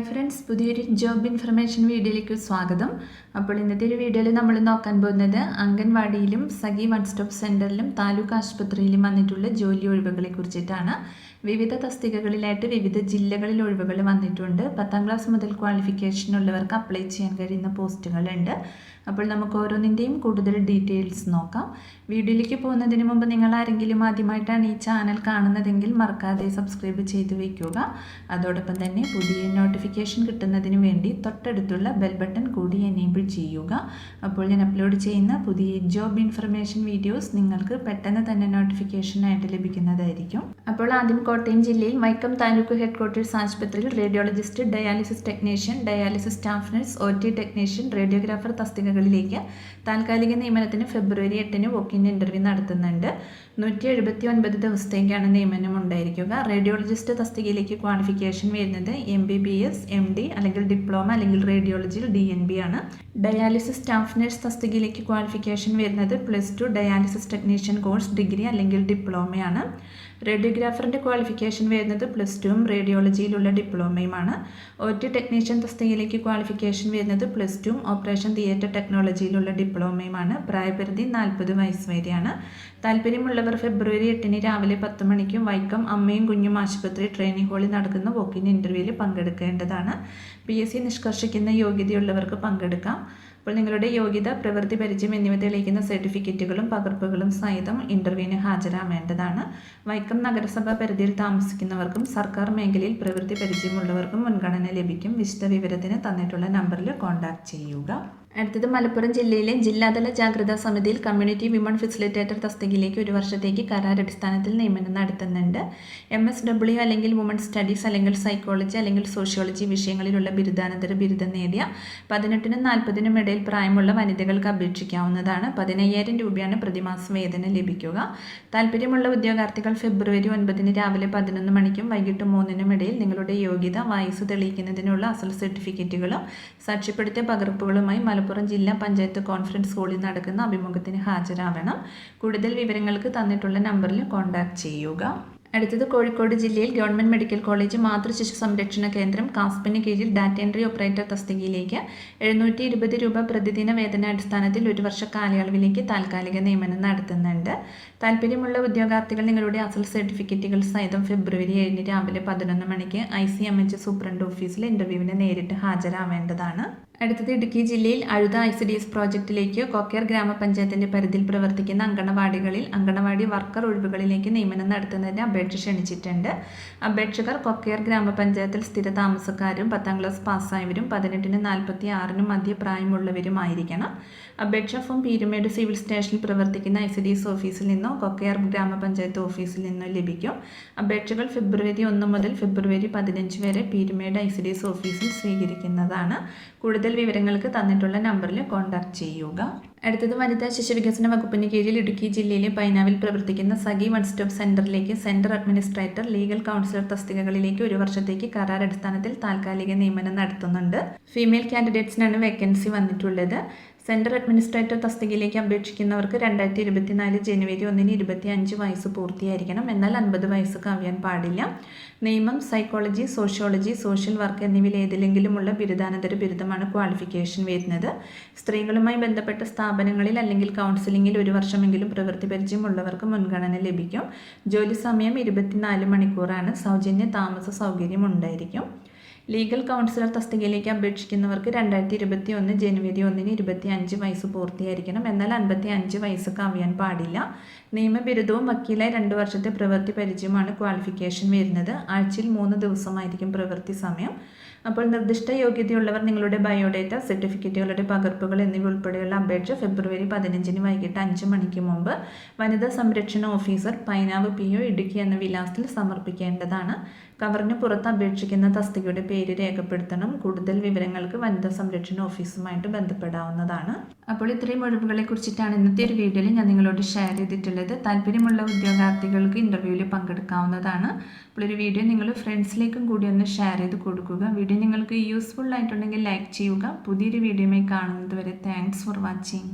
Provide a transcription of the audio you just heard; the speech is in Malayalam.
ഫ്രണ്ട്സ്, പുതിയൊരു ജോബ് ഇൻഫർമേഷൻ വീഡിയോയിലേക്ക് സ്വാഗതം. അപ്പോൾ ഇന്നത്തെ ഒരു വീഡിയോയിൽ നമ്മൾ നോക്കാൻ പോകുന്നത് അംഗൻവാടിയിലും സഖി വൺ സ്റ്റോപ്പ് സെൻറ്ററിലും താലൂക്ക് ആശുപത്രിയിലും വന്നിട്ടുള്ള ജോലി ഒഴിവുകളെ കുറിച്ചിട്ടാണ്. വിവിധ തസ്തികകളിലായിട്ട് വിവിധ ജില്ലകളിൽ ഒഴിവുകൾ വന്നിട്ടുണ്ട്. 10ാം ക്ലാസ് മുതൽ ക്വാളിഫിക്കേഷൻ ഉള്ളവർക്ക് അപ്ലൈ ചെയ്യാൻ കഴിയുന്ന പോസ്റ്റുകളുണ്ട്. അപ്പോൾ നമുക്ക് ഓരോന്നിൻ്റെയും കൂടുതൽ ഡീറ്റെയിൽസ് നോക്കാം. വീഡിയോയിലേക്ക് പോകുന്നതിന് മുമ്പ് നിങ്ങൾ ആരെങ്കിലും ആദ്യമായിട്ടാണ് ഈ ചാനൽ കാണുന്നതെങ്കിൽ മറക്കാതെ സബ്സ്ക്രൈബ് ചെയ്ത് വയ്ക്കുക. അതോടൊപ്പം തന്നെ പുതിയ നോട്ടിഫിക്കേഷൻ കിട്ടുന്നതിന് വേണ്ടി തൊട്ടടുത്തുള്ള ബെൽ ബട്ടൺ കൂടി എനേബിൾ ചെയ്യുക. അപ്പോൾ ഞാൻ അപ്ലോഡ് ചെയ്യുന്ന പുതിയ ജോബ് ഇൻഫർമേഷൻ വീഡിയോസ് നിങ്ങൾക്ക് പെട്ടെന്ന് തന്നെ നോട്ടിഫിക്കേഷനായിട്ട് ലഭിക്കുന്നതായിരിക്കും. അപ്പോൾ ആദ്യം കോട്ടയം ജില്ലയിൽ വൈക്കം താലൂക്ക് ഹെഡ്ക്വാർട്ടേഴ്സ് ആശുപത്രിയിൽ radiologist, dialysis technician, dialysis staff nurse, OT technician, radiographer തസ്തികകളിലേക്ക് താൽക്കാലിക നിയമനത്തിന് ഫെബ്രുവരി 8 വോക്കിൻ ഇൻ്റർവ്യൂ നടത്തുന്നുണ്ട്. 179 ദിവസത്തേക്കാണ് നിയമനം ഉണ്ടായിരിക്കുക. റേഡിയോളജിസ്റ്റ് തസ്തികയിലേക്ക് ക്വാളിഫിക്കേഷൻ വരുന്നത് MBBS, MD അല്ലെങ്കിൽ ഡിപ്ലോമ അല്ലെങ്കിൽ റേഡിയോളജിയിൽ DNB ആണ്. ഡയാലിസിസ് സ്റ്റാഫ് നഴ്സ് തസ്തികയിലേക്ക് ക്വാളിഫിക്കേഷൻ വരുന്നത് +2 ഡയാലിസിസ് ടെക്നീഷ്യൻ കോഴ്സ് ഡിഗ്രി അല്ലെങ്കിൽ ഡിപ്ലോമയാണ്. റേഡിയോഗ്രാഫറിൻ്റെ ക്വാളിഫിക്കേഷൻ വരുന്നത് +2 റേഡിയോളജിയിലുള്ള ഡിപ്ലോമയുമാണ്. OT ടെക്നീഷ്യൻ തസ്തികയിലേക്ക് ക്വാളിഫിക്കേഷൻ വരുന്നത് +2 ഓപ്പറേഷൻ തിയേറ്റർ ടെക്നോളജിയിലുള്ള ഡിപ്ലോമയുമാണ്. പ്രായപരിധി 40 വയസ്സ് വരെയാണ്. താല്പര്യമുള്ളവർ ഫെബ്രുവരി 8 രാവിലെ 10 മണിക്കും വൈക്കം അമ്മയും കുഞ്ഞും ആശുപത്രി ട്രെയിനിങ് ഹാളിൽ നടക്കുന്ന വോക്കിൻ ഇൻ്റർവ്യൂവിൽ പങ്കെടുക്കേണ്ടതാണ്. PSC നിഷ്കർഷിക്കുന്ന യോഗ്യതയുള്ളവർക്ക് പങ്കെടുക്കാം. അപ്പോൾ നിങ്ങളുടെ യോഗ്യത, പ്രവൃത്തി പരിചയം എന്നിവ തെളിയിക്കുന്ന സർട്ടിഫിക്കറ്റുകളും പകർപ്പുകളും സഹിതം ഇൻ്റർവ്യൂവിന് ഹാജരാവേണ്ടതാണ്. വൈക്കം നഗരസഭ പരിധിയിൽ താമസിക്കുന്നവർക്കും സർക്കാർ മേഖലയിൽ പ്രവൃത്തി പരിചയമുള്ളവർക്കും മുൻഗണന ലഭിക്കും. വിശദ വിവരത്തിന് തന്നിട്ടുള്ള നമ്പറിൽ കോൺടാക്റ്റ് ചെയ്യുക. അടുത്തത് മലപ്പുറം ജില്ലയിലെ ജില്ലാതല ജാഗ്രതാ സമിതിയിൽ കമ്മ്യൂണിറ്റി വിമൺ ഫെസിലിറ്റേറ്റർ തസ്തികയിലേക്ക് 1 വർഷത്തേക്ക് കരാറടിസ്ഥാനത്തിൽ നിയമനം നടത്തുന്നുണ്ട്. MSW അല്ലെങ്കിൽ വുമൺ സ്റ്റഡീസ് അല്ലെങ്കിൽ സൈക്കോളജി അല്ലെങ്കിൽ സോഷ്യോളജി വിഷയങ്ങളിലുള്ള ബിരുദാനന്തര ബിരുദം നേടിയ 18-നും 40-നും ഇടയിൽ പ്രായമുള്ള വനിതകൾക്ക് അപേക്ഷിക്കാവുന്നതാണ്. 15,000 രൂപയാണ് പ്രതിമാസ വേതനം ലഭിക്കുക. താല്പര്യമുള്ള ഉദ്യോഗാർത്ഥികൾ ഫെബ്രുവരി 9 രാവിലെ 11 മണിക്കും വൈകിട്ട് 3-നും ഇടയിൽ നിങ്ങളുടെ യോഗ്യത, വയസ്സ് തെളിയിക്കുന്നതിനുള്ള അസൽ സർട്ടിഫിക്കറ്റുകളും സാക്ഷ്യപ്പെടുത്തിയ പകർപ്പുകളുമായി മലപ്പുറം ജില്ലാ പഞ്ചായത്ത് കോൺഫറൻസ് ഹാളിൽ നടക്കുന്ന അഭിമുഖത്തിന് ഹാജരാവണം. കൂടുതൽ വിവരങ്ങൾക്ക് തന്നിട്ടുള്ള നമ്പറിൽ കോൺടാക്റ്റ് ചെയ്യുക. അടുത്തത് കോഴിക്കോട് ജില്ലയിൽ ഗവൺമെൻറ് മെഡിക്കൽ കോളേജ് മാതൃശിശു സംരക്ഷണ കേന്ദ്രം കാസ്പിന് കീഴിൽ ഡാറ്റ എൻട്രി ഓപ്പറേറ്റർ തസ്തികയിലേക്ക് 720 രൂപ പ്രതിദിന വേതനാടിസ്ഥാനത്തിൽ 1 വർഷ കാലയളവിലേക്ക് താൽക്കാലിക നിയമനം നടത്തുന്നുണ്ട്. താല്പര്യമുള്ള ഉദ്യോഗാർത്ഥികൾ നിങ്ങളുടെ അസൽ സർട്ടിഫിക്കറ്റുകൾ സഹിതം ഫെബ്രുവരി 7 രാവിലെ 11 മണിക്ക് ICMH സൂപ്രണ്ട് ഓഫീസിൽ ഇൻ്റർവ്യൂവിന് നേരിട്ട് ഹാജരാവേണ്ടതാണ്. അടുത്തത് ഇടുക്കി ജില്ലയിൽ അഴുത ICDS പ്രോജക്റ്റിലേക്ക് കൊക്കേർ ഗ്രാമപഞ്ചായത്തിൻ്റെ പരിധിയിൽ പ്രവർത്തിക്കുന്ന അങ്കണവാടികളിൽ അങ്കണവാടി വർക്കർ ഒഴിവുകളിലേക്ക് നിയമനം നടത്തുന്നതിന് അപേക്ഷ ക്ഷണിച്ചിട്ടുണ്ട്. അപേക്ഷകർ കൊക്കേർ ഗ്രാമപഞ്ചായത്തിൽ സ്ഥിര താമസക്കാരും 10ാം ക്ലാസ് പാസ്സായവരും 18-നും 46-നും മധ്യ പ്രായമുള്ളവരുമായിരിക്കണം. അപേക്ഷാ ഫോം പീരുമേട് സിവിൽ സ്റ്റേഷനിൽ പ്രവർത്തിക്കുന്ന ICDS ഓഫീസിൽ നിന്നോ കൊക്കേർ ഗ്രാമപഞ്ചായത്ത് ഓഫീസിൽ നിന്നോ ലഭിക്കും. അപേക്ഷകൾ ഫെബ്രുവരി 1 മുതൽ ഫെബ്രുവരി 15 വരെ പീരുമേട് ICDS ഓഫീസിൽ സ്വീകരിക്കുന്നതാണ്. കൂടുതൽ വിവരങ്ങൾക്ക് തന്നിട്ടുള്ള നമ്പറിൽ കോൺടാക്റ്റ് ചെയ്യുക. അടുത്തത് വനിതാ ശിശുവികസന വകുപ്പിന് കീഴിൽ ഇടുക്കി ജില്ലയിലെ പൈനാവിൽ പ്രവർത്തിക്കുന്ന സഖി വൺ സ്റ്റോപ്പ് സെൻറ്ററിലേക്ക് സെൻറ്റർ അഡ്മിനിസ്ട്രേറ്റർ, ലീഗൽ കൗൺസിലർ തസ്തികകളിലേക്ക് 1 വർഷത്തേക്ക് കരാർ അടിസ്ഥാനത്തിൽ താൽക്കാലിക നിയമനം നടത്തുന്നുണ്ട്. ഫീമെയിൽ കാൻഡിഡേറ്റ്സിനാണ് വേക്കൻസി വന്നിട്ടുള്ളത്. സെൻറ്റർ അഡ്മിനിസ്ട്രേറ്റർ തസ്തികയിലേക്ക് അപേക്ഷിക്കുന്നവർക്ക് 2024 ജനുവരി 1 25 വയസ്സ് പൂർത്തിയായിരിക്കണം. എന്നാൽ 50 വയസ്സ് കവിയാൻ പാടില്ല. നിയമം, സൈക്കോളജി, സോഷ്യോളജി, സോഷ്യൽ വർക്ക് എന്നിവയിൽ ഏതിലെങ്കിലുമുള്ള ബിരുദാനന്തര ബിരുദമാണ് ക്വാളിഫിക്കേഷൻ വരുന്നത്. സ്ത്രീകളുമായി ബന്ധപ്പെട്ട സ്ഥാപനങ്ങളിൽ അല്ലെങ്കിൽ കൗൺസിലിംഗിൽ 1 വർഷമെങ്കിലും പ്രവൃത്തി പരിചയമുള്ളവർക്ക് മുൻഗണന ലഭിക്കും. ജോലി സമയം 24 മണിക്കൂറാണ്. സൗജന്യ താമസ സൗകര്യം ഉണ്ടായിരിക്കും. ലീഗൽ കൗൺസിലർ തസ്തികയിലേക്ക് അപേക്ഷിക്കുന്നവർക്ക് 2021 ജനുവരി 1 25 വയസ്സ് പൂർത്തിയായിരിക്കണം. എന്നാൽ 55 വയസ്സ് കവിയാൻ പാടില്ല. നിയമബിരുദവും വക്കീലായി 2 വർഷത്തെ പ്രവൃത്തി പരിചയമാണ് ക്വാളിഫിക്കേഷൻ വരുന്നത്. ആഴ്ചയിൽ 3 ദിവസമായിരിക്കും പ്രവൃത്തി സമയം. അപ്പോൾ നിർദ്ദിഷ്ട യോഗ്യതയുള്ളവർ നിങ്ങളുടെ ബയോഡേറ്റ, സർട്ടിഫിക്കറ്റുകളുടെ പകർപ്പുകൾ എന്നിവ ഉൾപ്പെടെയുള്ള അപേക്ഷ ഫെബ്രുവരി 15 വൈകിട്ട് 5 മണിക്ക് മുമ്പ് വനിതാ സംരക്ഷണ ഓഫീസർ, പൈനാവ് PO, ഇടുക്കി എന്ന വിലാസത്തിൽ സമർപ്പിക്കേണ്ടതാണ്. കവറിന് പുറത്ത് അപേക്ഷിക്കുന്ന തസ്തികയുടെ പേര് രേഖപ്പെടുത്തണം. കൂടുതൽ വിവരങ്ങൾക്ക് വനിതാ സംരക്ഷണ ഓഫീസുമായിട്ട് ബന്ധപ്പെടാവുന്നതാണ്. അപ്പോൾ ഇത്രയും ഒഴിവുകളെ കുറിച്ചിട്ടാണ് ഇന്നത്തെ ഒരു വീഡിയോയിൽ ഞാൻ നിങ്ങളോട് ഷെയർ ചെയ്തിട്ടുള്ളത്. താല്പര്യമുള്ള ഉദ്യോഗാർത്ഥികൾക്ക് ഇൻ്റർവ്യൂവിൽ പങ്കെടുക്കാവുന്നതാണ്. അപ്പോൾ ഒരു വീഡിയോ നിങ്ങൾ ഫ്രണ്ട്സിലേക്കും കൂടി ഒന്ന് ഷെയർ ചെയ്ത് കൊടുക്കുക. വീഡിയോ നിങ്ങൾക്ക് യൂസ്ഫുൾ ആയിട്ടുണ്ടെങ്കിൽ ലൈക്ക് ചെയ്യുക. പുതിയൊരു വീഡിയോയുമായി കാണുന്നത് വരെ താങ്ക്സ് ഫോർ വാച്ചിങ്.